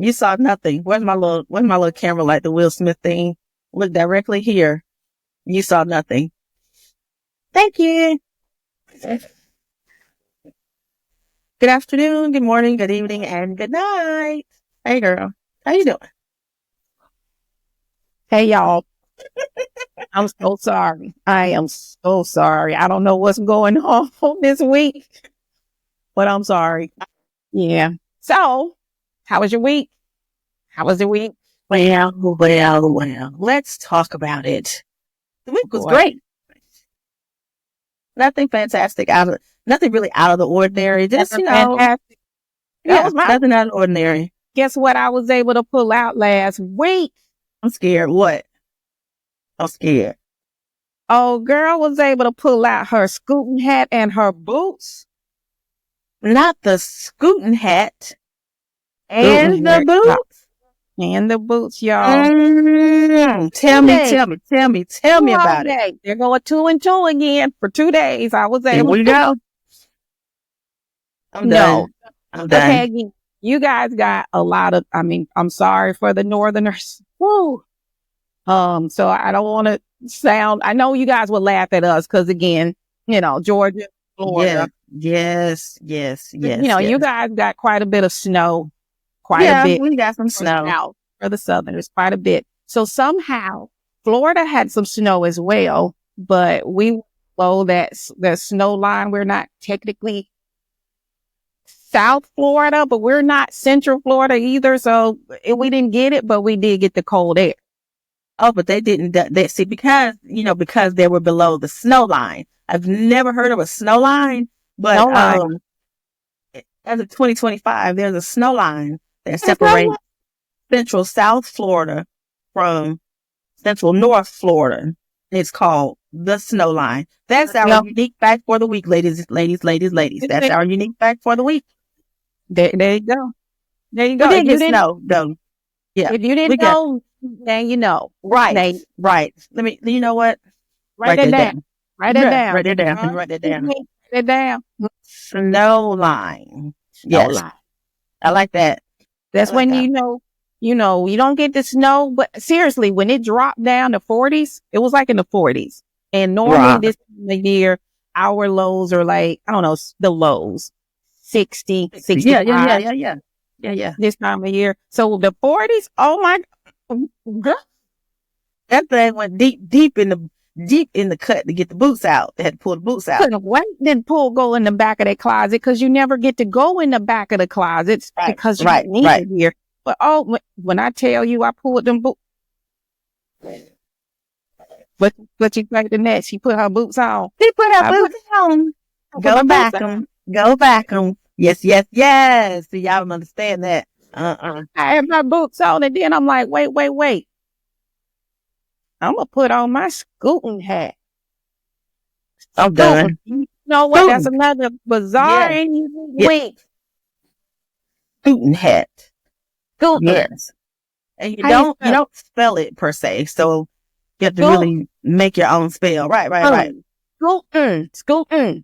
You saw nothing. Where's my little camera like the Will Smith thing? Look directly here. You saw nothing. Thank you. Good afternoon, good morning, good evening, and good night. Hey girl. How you doing? Hey, y'all. I'm so sorry. I am so sorry. I don't know what's going on this week, but I'm sorry. Yeah. So, how was your week? How was the week? Well. Let's talk about it. The week was Boy. great. Nothing fantastic nothing really out of the ordinary. Just, Fantastic. That yeah, was my. nothing out of the ordinary. Guess what I was able to pull out last week? I'm scared. What? I'm scared. Oh, girl was able to pull out her scooting hat and her boots. Not the scooting hat and Scooting the hat. boots. And the boots, y'all. Tell me about it. They're going 2 and 2 again for 2 days. I was Here able we to go. I'm done. I'm done. Okay, you guys got a lot of, I'm sorry for the Northerners. Woo. So I don't want to I know you guys will laugh at us because again, Georgia, Florida. Yes. You guys got quite a bit of snow. A bit. We got some snow. For the Southerners, quite a bit. So somehow Florida had some snow as well, but we below that the snow line. We're not technically South Florida, but we're not Central Florida either. So we didn't get it, but we did get the cold air. Oh, but they didn't. They see because they were below the snow line. I've never heard of a snow line, but as of 2025, there's a snow line that separates Central South Florida from Central North Florida. It's called the snow line. That's our unique fact for the week, ladies. That's our unique fact for the week. There you go. There you go. We didn't get snow, though. Yeah. If you didn't know, now you know. Right. Right. You know what? Write that down. Write it down. Write it down. Write it down. Write it down. Snow line. Yes. I like that. That's when you don't get the snow, but seriously, when it dropped down to 40s, it was like in the 40s. And normally this time of year, our lows are like, I don't know, the lows, 60, 65. Yeah. This time of year. So the 40s, oh my God. That thing went deep in the cut to get the boots out. They had to pull the boots out. Couldn't wait, then go in the back of that closet because you never get to go in the back of the closets because you need it here. But when I tell you I pulled them boots, but you think the next, she put her boots on. She put her boots on. Go back them. Yes. See, y'all don't understand that. I have my boots on, and then I'm like, wait. I'm gonna put on my scooting hat. I'm done. You know what? That's another bizarre and unique week. Scooting hat. Scooting. Yes. And you don't spell it per se, so you have to really make your own spell. Right. Scooting.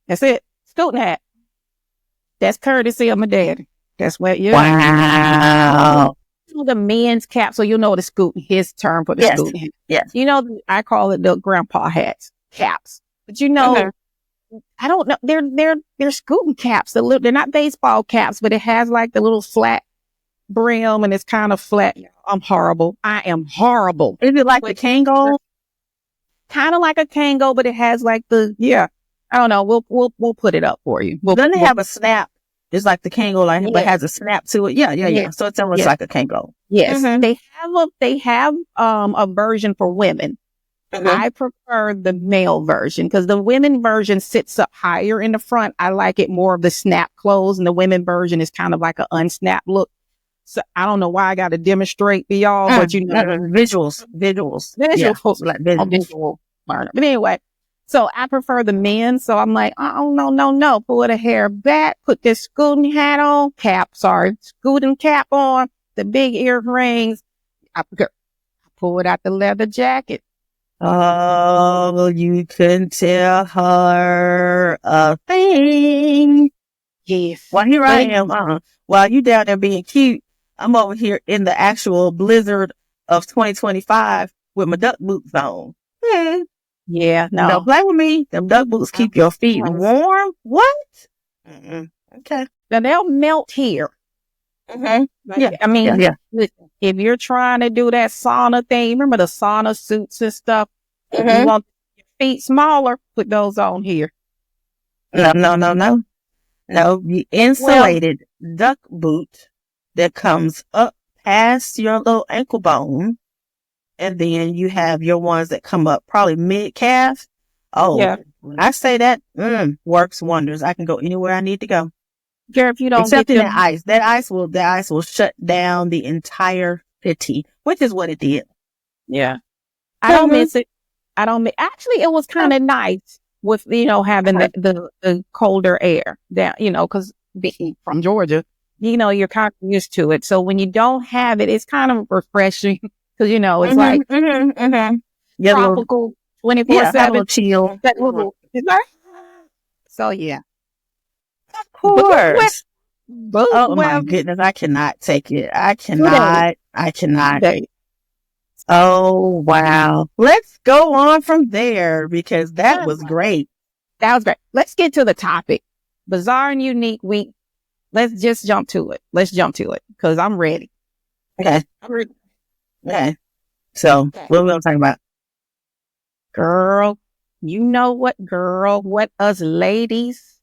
That's it. Scooting hat. That's courtesy of my daddy. That's what you. Wow. The men's cap, so the scooting, his term for the scooting hat. Yes. I call it the grandpa hats, caps. But I don't know. They're scooting caps. They're not baseball caps, but it has like the little flat brim and it's kind of flat. I'm horrible. I am horrible. Is it like the Kango? Kind of like a Kango, but it has like I don't know. We'll put it up for you. Doesn't it have a snap? It's like the Kango line, but it has a snap to it. Yeah. So it's almost like a Kango. Yes. Mm-hmm. They have a version for women. Mm-hmm. I prefer the male version because the women version sits up higher in the front. I like it more of the snap clothes, and the women version is kind of like an unsnap look. So I don't know why I got to demonstrate for y'all, but visuals. Visual learner. But anyway. So I prefer the men. So I'm like, oh, no. Pull the hair back, put this scooting hat on, scooting cap on, the big earrings. I pulled out the leather jacket. Oh, you couldn't tell her a thing. Yes. Well, here I am. While you down there being cute, I'm over here in the actual blizzard of 2025 with my duck boots on. Yeah, no. Don't play with me. Them duck boots keep your feet warm. What? Okay. Now they'll melt here. Yeah. I mean, yeah. Listen, if you're trying to do that sauna thing, remember the sauna suits and stuff? If you want your feet smaller, put those on here. No, the insulated duck boot that comes up past your little ankle bone. And then you have your ones that come up probably mid-calf. Oh, yeah. When I say that, works wonders. I can go anywhere I need to go. Girl, if you don't Except in that ice will shut down the entire fitty, which is what it did. Yeah. I don't miss it. Actually, it was kind of nice with, having the colder air down, because being from Georgia, you're kind of used to it. So when you don't have it, it's kind of refreshing because, it's like tropical 24/7 chill. So, yeah. Of course. My goodness. I cannot take it. I cannot. Oh, wow. Let's go on from there because that was great. That was great. Let's get to the topic. Bizarre and unique week. Let's just jump to it. Because I'm ready. Okay. Okay. So, what are we going to talk about? Girl, you know what, what us ladies,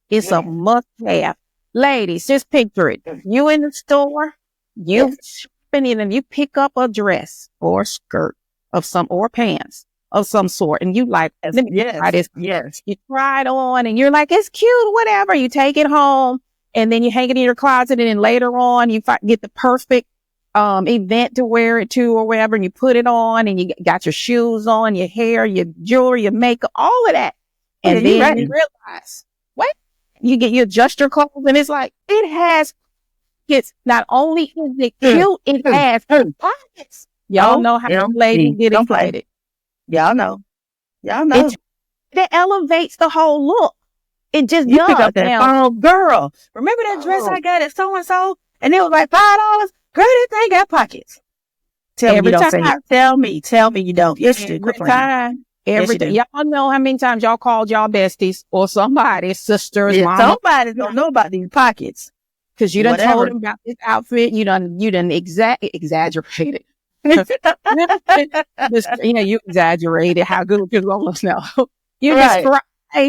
it's a must-have. Ladies, just picture it. You in the store, you shopping and you pick up a dress or a skirt of or pants of some sort, and you like, let me try this. Yes. You try it on, and you're like, it's cute, whatever. You take it home, and then you hang it in your closet, and then later on, you get the perfect event to wear it to or whatever, and you put it on, and you got your shoes on, your hair, your jewelry, your makeup, all of that. And then you realize, what? You adjust your clothes, and it's like, it's not only is it cute, it has pockets. Y'all know how the ladies get excited. Y'all know. That elevates the whole look. It just does. Pick up that phone, girl. Remember that dress I got at so-and-so? And it was like $5? Girl, that thing got pockets. Tell me you don't say it. Tell me you don't. Yes, you do. Every time. Y'all know how many times y'all called y'all besties or somebody, sisters, mama. Somebody's don't know about these pockets. Because you done told them about this outfit. You done exaggerated. You exaggerated how good you're going to know. You described, how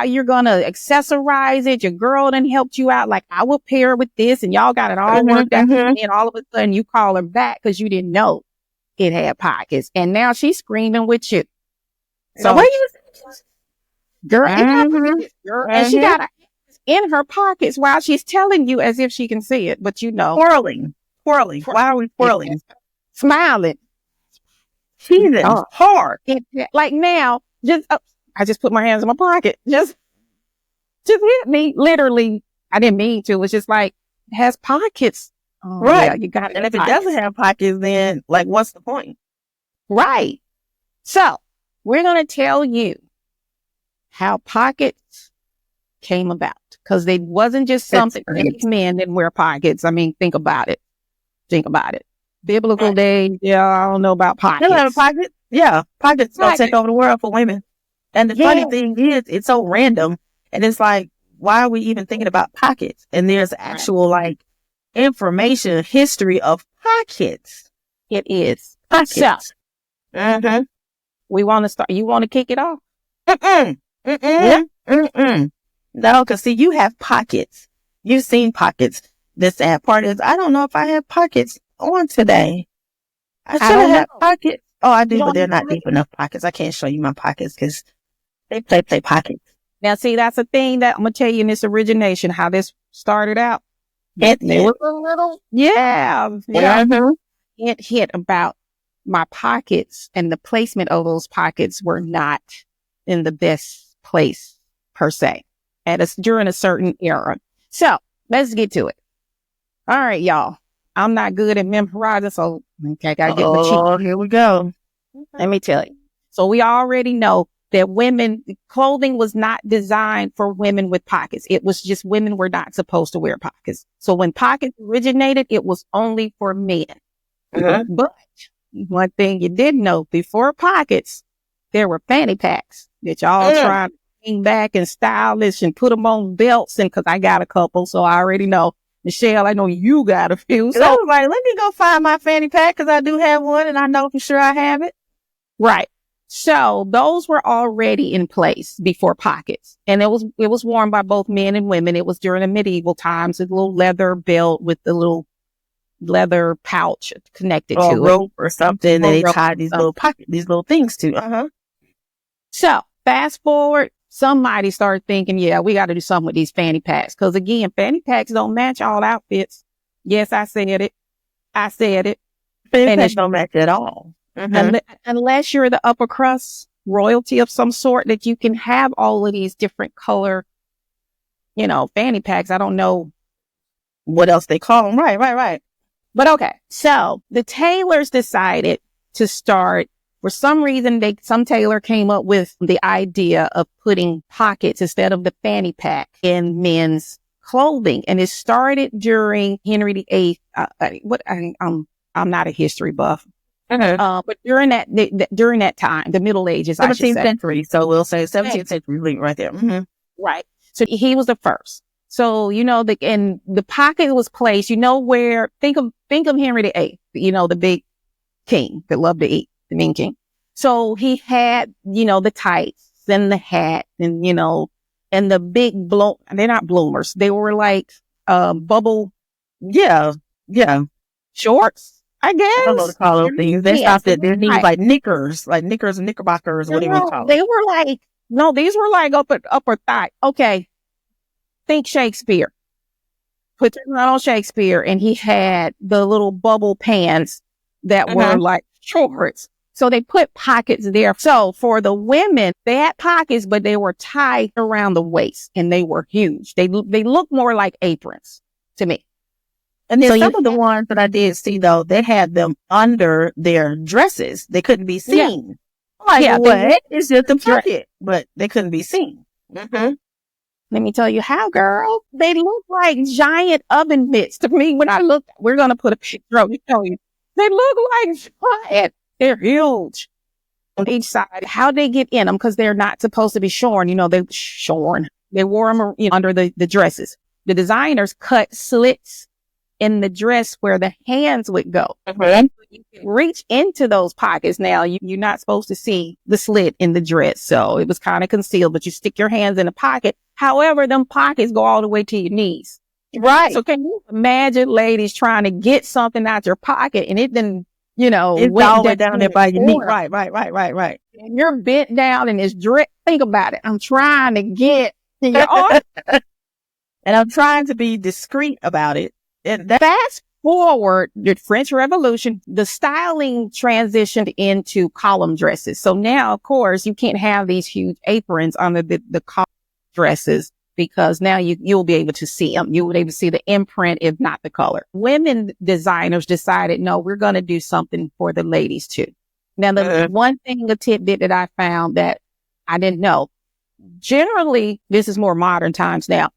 you're going to accessorize it. Your girl done helped you out. Like, I will pair it with this, and y'all got it all worked out. And then all of a sudden you call her back because you didn't know it had pockets. And now she's screaming with you. So what you girl, girl, and she got in her pockets while she's telling you as if she can see it, but twirling. Why are we twirling? Smiling. Teasing hard. Like now, I just put my hands in my pocket. Just hit me. Literally, I didn't mean to. It's just like, it has pockets. Oh, right. Yeah, you got it. And if it doesn't have pockets, then like, what's the point? Right. So we're going to tell you how pockets came about. Because they wasn't just something men didn't wear pockets. I mean, think about it. Biblical days, I don't know about pockets. They have pockets. Yeah, pockets don't take over the world for women. And the funny thing is, it's so random. And it's like, why are we even thinking about pockets? And there's actual information, history of pockets. It is. Pockets. So, we want to start. You want to kick it off? No, because see, you have pockets. You've seen pockets. The sad part is, I don't know if I have pockets on today. I should have had pockets. Oh, I do, but they're not deep enough pockets. I can't show you my pockets because they play pockets. Now, see, that's a thing that I'm going to tell you in this origination, how this started out. It was a little, It hit about my pockets, and the placement of those pockets were not in the best place per se during a certain era. So let's get to it. All right, y'all. I'm not good at memorizing, so I gotta get my cheat. Here we go. Let me tell you. So we already know that clothing was not designed for women with pockets. It was just women were not supposed to wear pockets. So when pockets originated, it was only for men. But one thing you didn't know, before pockets, there were fanny packs that y'all trying to bring back and stylish and put them on belts. And cause I got a couple, so I already know. Michelle, I know you got a few. So I was like, let me go find my fanny pack because I do have one and I know for sure I have it. Right. So those were already in place before pockets. And it was worn by both men and women. It was during the medieval times, a little leather belt with the little leather pouch connected to rope or something that they tied these these little things to. So fast forward, somebody started thinking, yeah, we got to do something with these fanny packs. Because again, fanny packs don't match all outfits. Yes, I said it. Fanny packs don't match at all. Unless you're the upper crust royalty of some sort that you can have all of these different color, fanny packs. I don't know what else they call them. Right. But okay. So the tailors decided to start. For some reason, some tailor came up with the idea of putting pockets instead of the fanny pack in men's clothing. And it started during Henry VIII. I'm not a history buff. But during that time, the Middle Ages, 17th century. So we'll say 17th century right there. Right. So he was the first. So, and the pocket was placed, where, think of Henry VIII, the big king that loved to eat. The mean king. So he had, the tights and the hat and, and the big they're not bloomers. They were like, bubble. Yeah. Shorts, I guess. I don't know what to call those things. They stopped at their knees like knickers and knickerbockers, whatever you call them. They were like, these were like upper thigh. Okay. Think Shakespeare. Put your on Shakespeare and he had the little bubble pants that were like shorts. So they put pockets there. So for the women, they had pockets, but they were tied around the waist and they were huge. They look more like aprons to me. And then some of the ones that I did see, though, they had them under their dresses. They couldn't be seen. What? It's just a pocket, but they couldn't be seen. Let me tell you how, girl. They look like giant oven mitts to me. When I look, we're going to put a picture of it. They look like giant. They're huge on each side. How they get in them? Because they're not supposed to be shorn. They're shorn. They wore them under the dresses. The designers cut slits in the dress where the hands would go. You can reach into those pockets. Now, you're not supposed to see the slit in the dress. So it was kind of concealed, but you stick your hands in the pocket. However, them pockets go all the way to your knees. Right. So can you imagine ladies trying to get something out your pocket and it didn't, it's all the way down there by your knee. Right. And you're bent down and it's drip. Think about it. I'm trying to get in your arm. And I'm trying to be discreet about it. And fast forward, the French Revolution, the styling transitioned into column dresses. So now, of course, you can't have these huge aprons under the column dresses because now you'll be able to see them. You will be able to see the imprint, if not the color. Women designers decided, no, we're going to do something for the ladies too. Now, the one thing, a tidbit that I found that I didn't know, generally, this is more modern times now.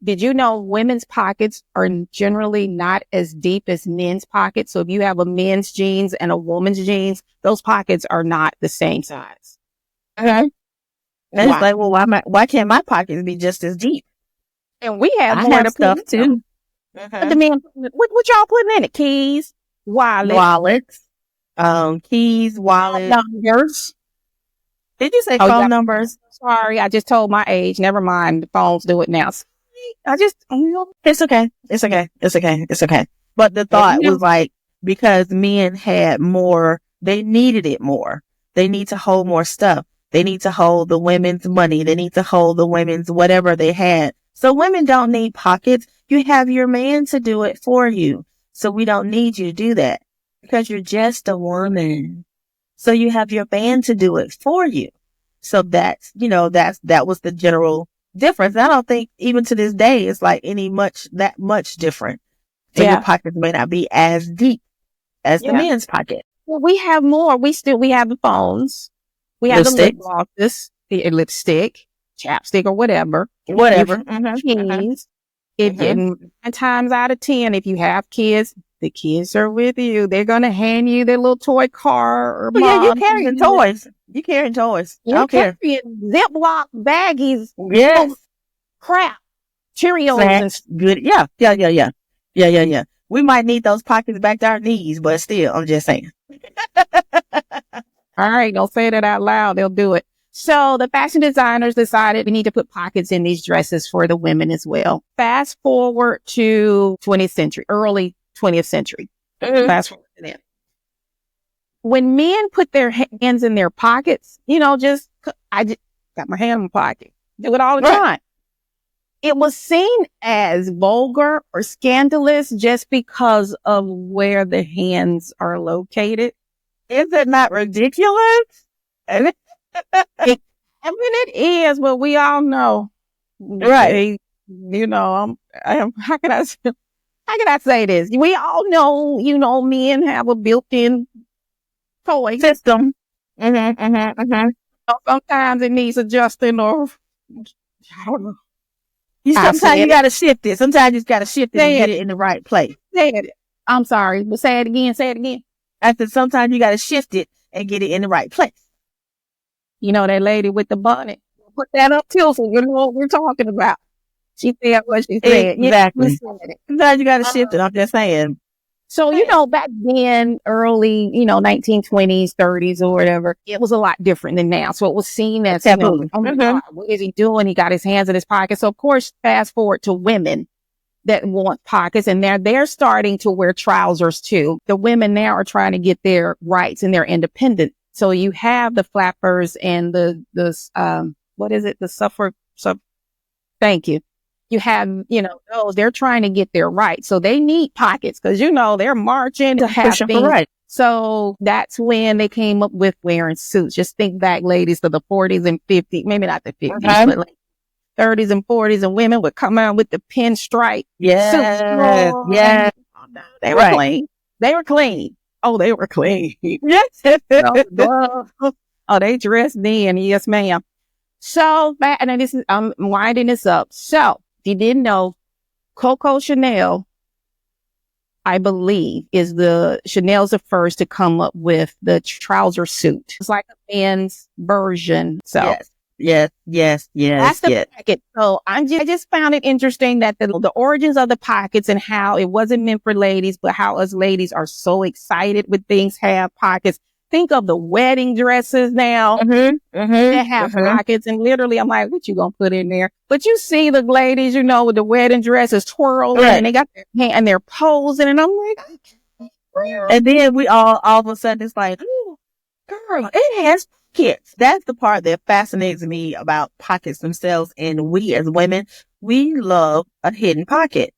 Did you know women's pockets are generally not as deep as men's pockets? So if you have a men's jeans and a woman's jeans, those pockets are not the same size. Okay. And it's like, well, why can't my pockets be just as deep? And we have more stuff too. The men, what y'all putting in it? Keys, wallets, keys, wallets, numbers. Did you say phone numbers? Sorry, I just told my age. Never mind. The phones do it now. It's okay. But the thought was like, because men had more, they needed it more. They need to hold more stuff. They need to hold the women's money. They need to hold the women's whatever they had. So women don't need pockets. You have your man to do it for you. So we don't need you to do that because you're just a woman. So you have your man to do it for you. So that was the general difference. I don't think even to this day it's like that much different. So your pockets may not be as deep as the men's pocket. Well, we have more. We have the phones. We have the lip glosses. lipstick, chapstick, or whatever. Whatever. Kids, nine times out of 10, if you have kids, the kids are with you. They're going to hand you their little toy car. Or yeah, you carrying toys. You carrying toys. I don't care. Ziploc baggies. Yes. Crap. Cheerios. Good. Yeah. We might need those pockets back to our knees, but still, I'm just saying. All right, don't say that out loud. They'll do it. So the fashion designers decided we need to put pockets in these dresses for the women as well. Fast forward to 20th century, early 20th century. Fast forward to that. When men put their hands in their pockets, I just got my hand in my pocket. Do it all the time. It was seen as vulgar or scandalous just because of where the hands are located. Is it not ridiculous? It is, but we all know. Right. How can I say this? We all know, men have a built-in toy system. Sometimes it needs adjusting, or I don't know. Sometimes you got to shift it. Sometimes you just got to shift it and get it in the right place. I'm sorry, but say it again. I said sometimes you got to shift it and get it in the right place. That lady with the bonnet. Put that up too, so you know what we're talking about. She said what she said. Exactly. Sometimes you got to shift it. I'm just saying. So, back then, early, 1920s, 30s or whatever, it was a lot different than now. So it was seen as, oh my God, what is he doing? He got his hands in his pocket. So of course, fast forward to women that want pockets, and they're starting to wear trousers too. The women now are trying to get their rights and their independence. So you have the flappers and the what is it? The thank you. You have, those, they're trying to get their rights. So they need pockets because, they're marching to have things. Right. So that's when they came up with wearing suits. Just think back, ladies, to the 40s and 50s, maybe not the 50s, but like 30s and 40s, and women would come out with the pinstripe suits. Yeah. They were clean. They were clean. Oh, they were clean. Yes. Oh, they dressed then. Yes, ma'am. So, and I'm winding this up. So, if you didn't know, Coco Chanel, I believe, Chanel's the first to come up with the trouser suit. It's like a men's version. So, yes. That's the pocket. So, I just found it interesting that the origins of the pockets and how it wasn't meant for ladies, but how us ladies are so excited when things have pockets. Think of the wedding dresses now that have pockets, and literally I'm like, what you gonna put in there? But you see the ladies, with the wedding dresses twirling and they got their hand and they're posing, and I'm like, and then we all of a sudden it's like, oh, girl, it has pockets. That's the part that fascinates me about pockets themselves. And we as women, we love a hidden pocket.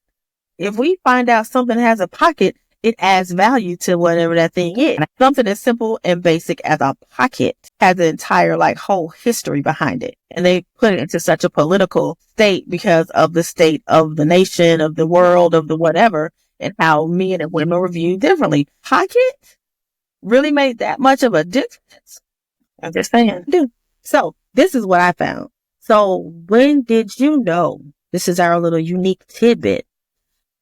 If we find out something has a pocket, it adds value to whatever that thing is. Something as simple and basic as a pocket has an entire whole history behind it. And they put it into such a political state because of the state of the nation, of the world, of the whatever, and how men and women were viewed differently. Pocket really made that much of a difference. I'm just saying. So this is what I found. So when did you know, this is our little unique tidbit,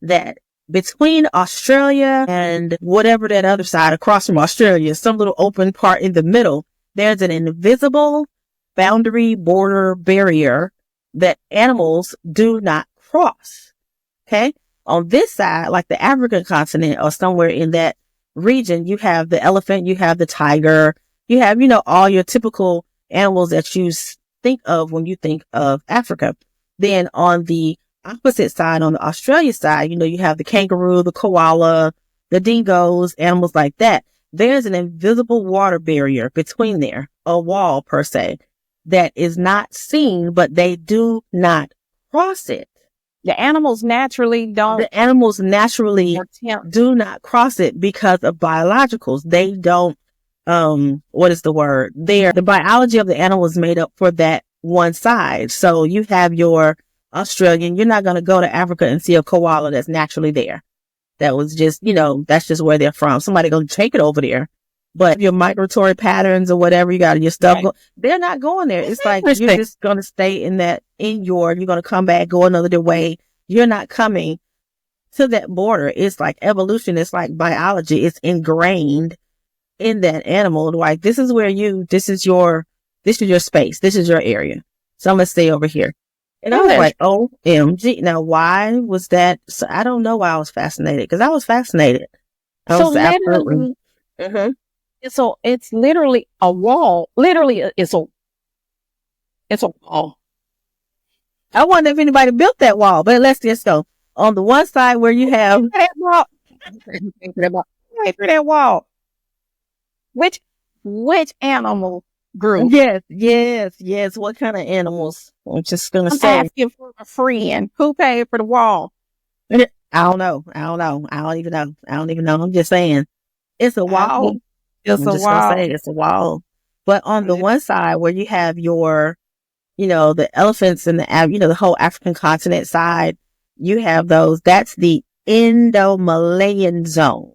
that between Australia and whatever that other side across from Australia, some little open part in the middle, there's an invisible boundary border barrier that animals do not cross. Okay. On this side, like the African continent or somewhere in that region, you have the elephant, you have the tiger, you have, all your typical animals that you think of when you think of Africa. Then on the opposite side, on the Australia side, you have the kangaroo, the koala, the dingoes, animals like that. There's an invisible water barrier between there, a wall per se, that is not seen, but they do not cross it. The animals naturally don't. The animals naturally do not cross it because of biologicals. They don't, what is the word? The biology of the animal is made up for that one side. So you have your Australian, you're not going to go to Africa and see a koala that's naturally there. That was just, that's just where they're from. Somebody going to take it over there But your migratory patterns or whatever you got your stuff, they're not going there. It's like you're just going to stay in you're going to come back, go another way. You're not coming to that border. It's like evolution. It's like biology. It's ingrained in that animal. Like, this is your space. This is your area. So I'm going to stay over here. And I was like, OMG. Now, why was that? So I don't know why I was fascinated, because I was fascinated. Absolutely. Mm-hmm. So it's literally a wall. Literally, it's a wall. I wonder if anybody built that wall, but let's just go. On the one side where you have that wall. Which animal group? Yes. What kind of animals? I'm just gonna say. I'm asking for a friend. Who paid for the wall? I don't know. I don't even know. I'm just saying, it's a wall. It's a wall. But on the one side where you have your, the elephants and the whole African continent side, you have those. That's the Indo-Malayan zone.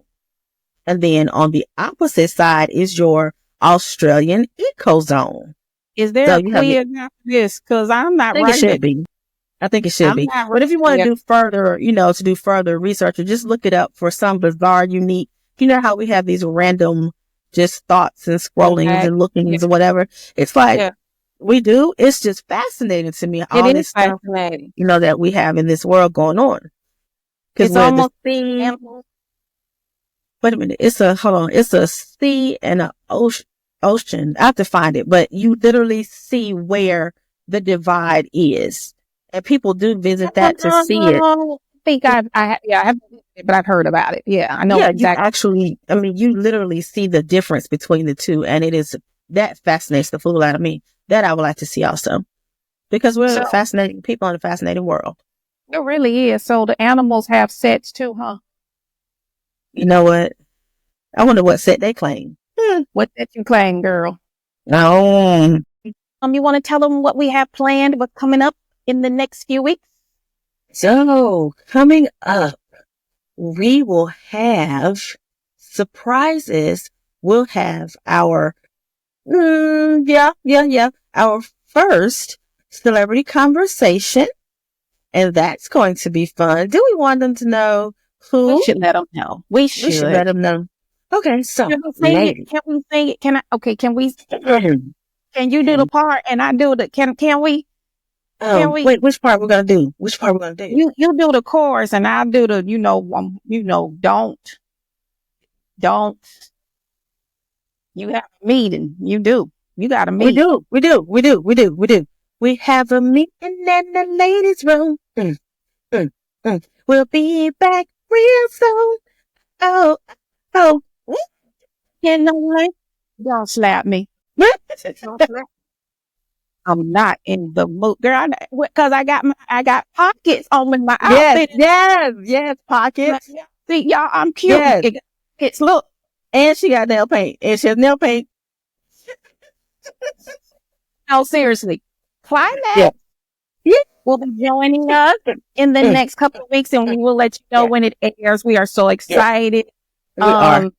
And then on the opposite side is your Australian ecozone. Is there a clear after this? Because I'm not right. I think it should be. But if you want to do further, to do further research, or just look it up for some bizarre, unique, how we have these random just thoughts and scrollings and lookings or whatever. It's like we do. It's just fascinating to me. All this stuff, that we have in this world going on. It's almost wait a minute. It's a sea and an ocean. I have to find it, but you literally see where the divide is. And people do visit that to see it. I think I haven't, but I've heard about it. Yeah, I know exactly. You literally see the difference between the two, and that fascinates the fool out of me. That I would like to see also, because we're fascinating people in a fascinating world. It really is. So the animals have sets too, huh? You know what? I wonder what set they claim. What set you claim, girl? No. You want to tell them what we have planned, what's coming up in the next few weeks? So, coming up, we will have surprises. We'll have our, our first celebrity conversation. And that's going to be fun. Do we want them to know who? We should let them know. We should let them know. Okay, so can we sing it? Can we? Can you do the part and I do the? Can we? Wait, which part we're gonna do? You do the chorus and I'll do the. Don't. You have a meeting. You do. You got a meeting. We do. We have a meeting in the ladies' room. We'll be back real soon. Oh. You know what? Don't slap me. I'm not in the mood, girl. Because I got pockets on my outfit. Yes, pockets. See, y'all, I'm cute. Yes. It's look, and she got nail paint, and she has nail paint. No, seriously. Climax will be joining us in the next couple of weeks, and we will let you know when it airs. We are so excited. We are.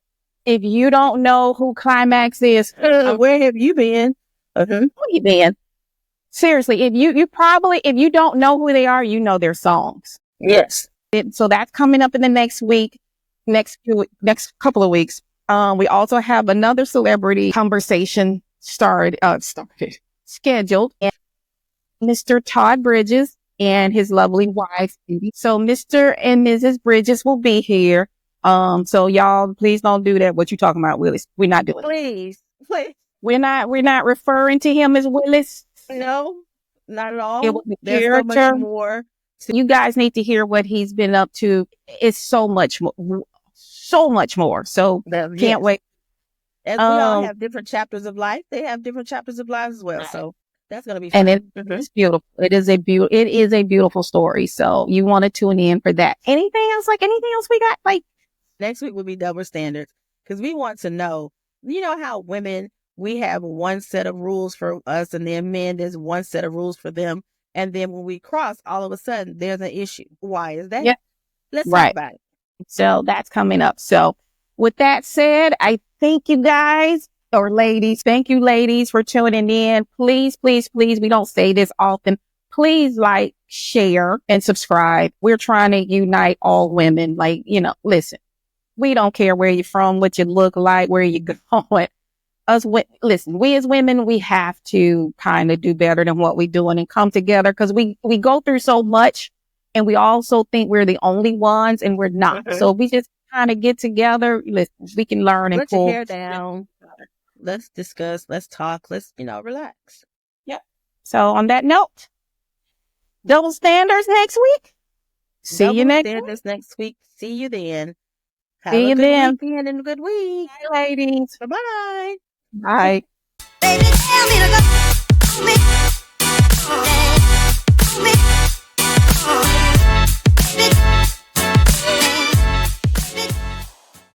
If you don't know who Climax is, where have you been? Where you been? Seriously, if you don't know who they are, you know their songs. Yes. So that's coming up in the next couple of weeks. We also have another celebrity conversation scheduled. And Mr. Todd Bridges and his lovely wife. So Mr. and Mrs. Bridges will be here. So y'all, please don't do that. What you talking about, Willis? We're not doing it. Please. We're not referring to him as Willis. No, not at all. It was a There's character. so much more. You guys need to hear what he's been up to. It's so much more. So can't wait. As we all have different chapters of life, they have different chapters of life as well. So that's going to be fun. And it's beautiful. It is a beautiful story. So you want to tune in for that. Anything else we got? Like next week will be double standards, because we want to know, how women, we have one set of rules for us, and then men, there's one set of rules for them. And then when we cross, all of a sudden there's an issue. Why is that? Yeah. Let's talk about it. So that's coming up. So with that said, I thank you guys or ladies. Thank you, ladies, for tuning in. Please, please, please. We don't say this often. Please like, share, and subscribe. We're trying to unite all women. Like, listen, we don't care where you're from, what you look like, where you're going. Listen, we as women, we have to kind of do better than what we're doing and come together because we go through so much and we also think we're the only ones and we're not. Mhm. So we just kind of get together. Listen, we can learn and Let your pull. hair down. Let's discuss. Let's talk. Let's, relax. Yep. So on that note, double standards next week. See you next week. See you then. Have See a you good then. weekend and a good week. Bye, ladies. Bye-bye. Bye. Baby, tell me to go.